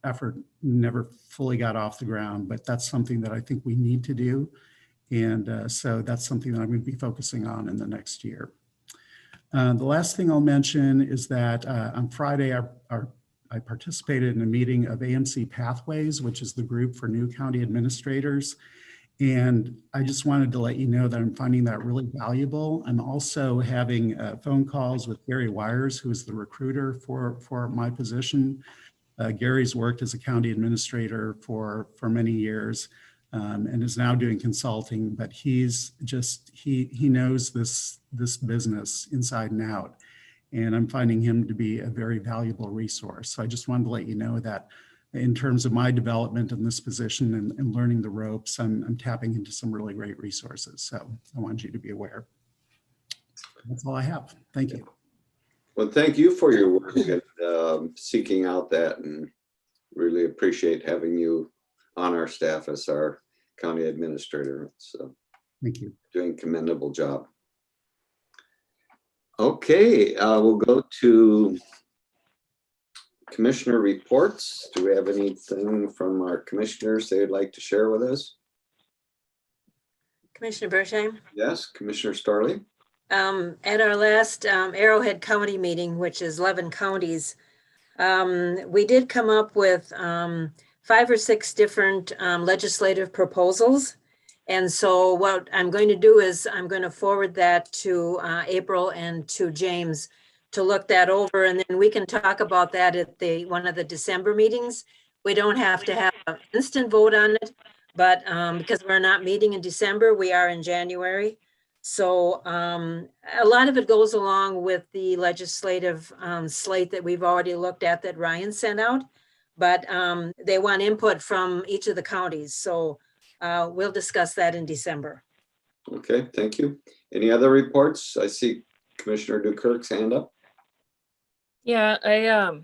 Speaker 2: effort never fully got off the ground, but that's something that I think we need to do. And so that's something that I'm going to be focusing on in the next year. The last thing I'll mention is that on Friday, I participated in a meeting of AMC Pathways, which is the group for new county administrators. And I just wanted to let you know that I'm finding that really valuable. I'm also having phone calls with Gary Wires, who is the recruiter for my position. Gary's worked as a county administrator for many years and is now doing consulting, but he knows this business inside and out. And I'm finding him to be a very valuable resource. So I just wanted to let you know that in terms of my development in this position and learning the ropes, I'm tapping into some really great resources. So I want you to be aware. That's all I have. Thank you.
Speaker 3: Well, thank you for your work and seeking out that, and really appreciate having you on our staff as our county administrator. So
Speaker 2: thank you.
Speaker 3: Doing a commendable job. Okay, we'll go to commissioner reports. Do we have anything from our commissioners they'd like to share with us?
Speaker 4: Commissioner Bersheim?
Speaker 3: Yes, Commissioner Starley.
Speaker 4: At our last Arrowhead County meeting, which is 11 counties, we did come up with 5 or 6 different legislative proposals. And so what I'm going to do is I'm going to forward that to April and to James to look that over, and then we can talk about that at one of the December meetings. We don't have to have an instant vote on it, but because we're not meeting in December, we are in January. So a lot of it goes along with the legislative slate that we've already looked at that Ryan sent out, but they want input from each of the counties. So we'll discuss that in December.
Speaker 3: Okay, thank you. Any other reports? I see Commissioner Dukirk's hand up.
Speaker 1: Yeah, I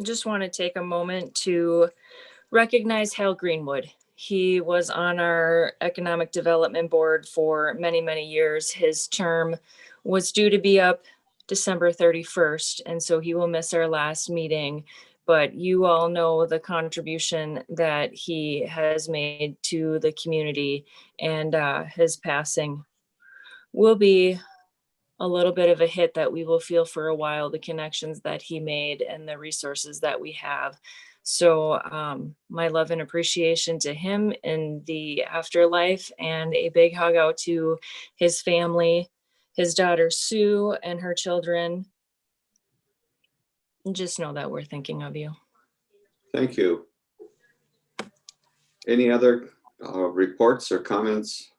Speaker 1: just want to take a moment to recognize Hal Greenwood. He was on our Economic Development Board for many, many years. His term was due to be up December 31st, and so he will miss our last meeting. But you all know the contribution that he has made to the community, and his passing will be a little bit of a hit that we will feel for a while, the connections that he made and the resources that we have. So my love and appreciation to him in the afterlife, and a big hug out to his family, his daughter Sue and her children. And just know that we're thinking of you.
Speaker 3: Thank you. Any other reports or comments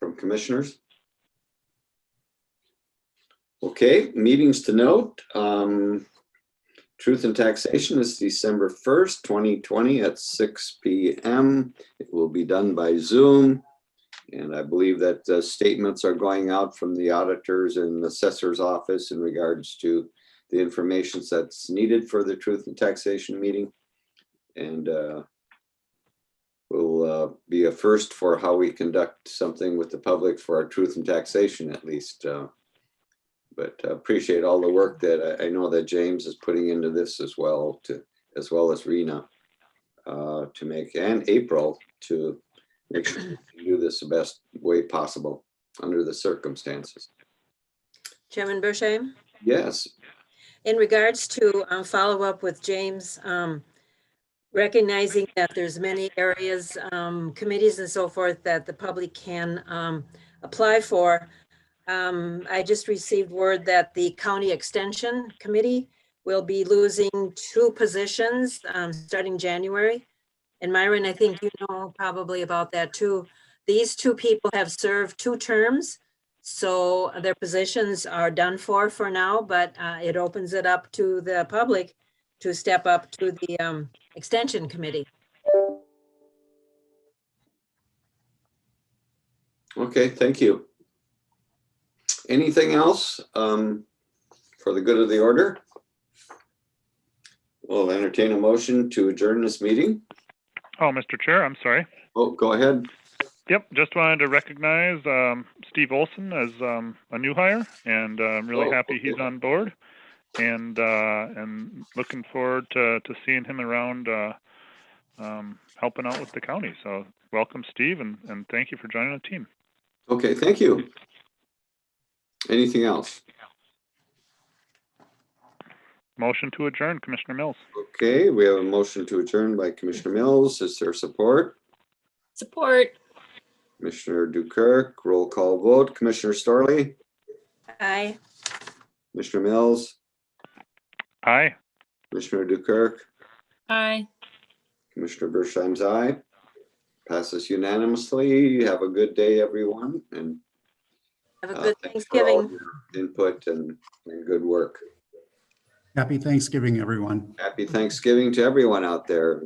Speaker 3: from commissioners? Okay, meetings to note. Truth and Taxation is December 1st, 2020 at 6 p.m. It will be done by Zoom. And I believe that statements are going out from the auditors and assessor's office in regards to the information that's needed for the Truth and Taxation meeting. And will be a first for how we conduct something with the public for our Truth and Taxation, at least. But appreciate all the work that I know that James is putting into this as well, as well as Rena, to make, and April, to make sure we do this the best way possible under the circumstances.
Speaker 4: Chairman Bersham?
Speaker 3: Yes.
Speaker 4: In regards to follow up with James, recognizing that there's many areas, committees and so forth that the public can apply for. I just received word that the County Extension Committee will be losing 2 positions starting January. And Myron, I think you know probably about that too. These 2 people have served 2 terms, so their positions are done for now, but it opens it up to the public to step up to the Extension Committee.
Speaker 3: Okay, thank you. Anything else for the good of the order? We'll entertain a motion to adjourn this meeting.
Speaker 5: Oh, Mr. Chair, I'm sorry.
Speaker 3: Oh, go ahead.
Speaker 5: Yep, just wanted to recognize Steve Olson as a new hire, and I'm really happy he's on board, and looking forward to seeing him around helping out with the county. So welcome, Steve, and thank you for joining the team.
Speaker 3: Okay, thank you. Anything else?
Speaker 5: Motion to adjourn, Commissioner Mills.
Speaker 3: Okay, we have a motion to adjourn by Commissioner Mills. Is there support?
Speaker 1: Support.
Speaker 3: Commissioner Dukirk, roll call vote. Commissioner Storley?
Speaker 4: Aye.
Speaker 3: Commissioner Mills?
Speaker 5: Aye.
Speaker 3: Commissioner Dukirk?
Speaker 1: Aye.
Speaker 3: Commissioner Bersheim's aye. Passes unanimously. Have a good day, everyone, and
Speaker 4: Have a good
Speaker 3: thanks for all
Speaker 4: Thanksgiving.
Speaker 3: your input and good work.
Speaker 2: Happy Thanksgiving, everyone.
Speaker 3: Happy Thanksgiving to everyone out there.